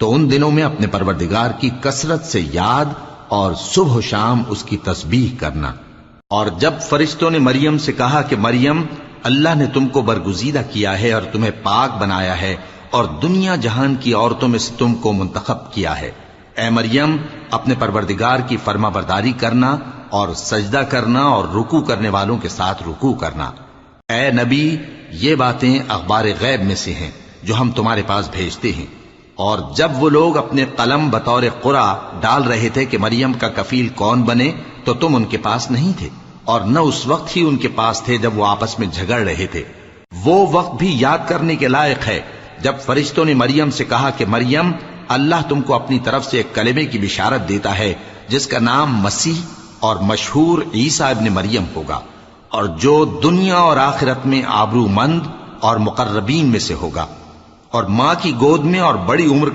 تو ان دنوں میں اپنے پروردگار کی کثرت سے یاد اور صبح و شام اس کی تسبیح کرنا۔ اور جب فرشتوں نے مریم سے کہا کہ مریم، اللہ نے تم کو برگزیدہ کیا ہے اور تمہیں پاک بنایا ہے اور دنیا جہان کی عورتوں میں سے تم کو منتخب کیا ہے، اے مریم اپنے پروردگار کی فرما برداری کرنا اور سجدہ کرنا اور رکوع کرنے والوں کے ساتھ رکوع کرنا۔ اے نبی، یہ باتیں اخبار غیب میں سے ہیں جو ہم تمہارے پاس بھیجتے ہیں۔ اور جب وہ لوگ اپنے قلم بطور قرعہ ڈال رہے تھے کہ مریم کا کفیل کون بنے، تو تم ان کے پاس نہیں تھے، اور نہ اس وقت ہی ان کے پاس تھے جب وہ آپس میں جھگڑ رہے تھے۔ وہ وقت بھی یاد کرنے کے لائق ہے جب فرشتوں نے مریم سے کہا کہ مریم، اللہ تم کو اپنی طرف سے ایک کلمے کی بشارت دیتا ہے جس کا نام مسیح اور مشہور عیسیٰ ابن مریم ہوگا، اور جو دنیا اور آخرت میں آبرو مند اور مقربین میں سے ہوگا، اور ماں کی گود میں اور بڑی عمر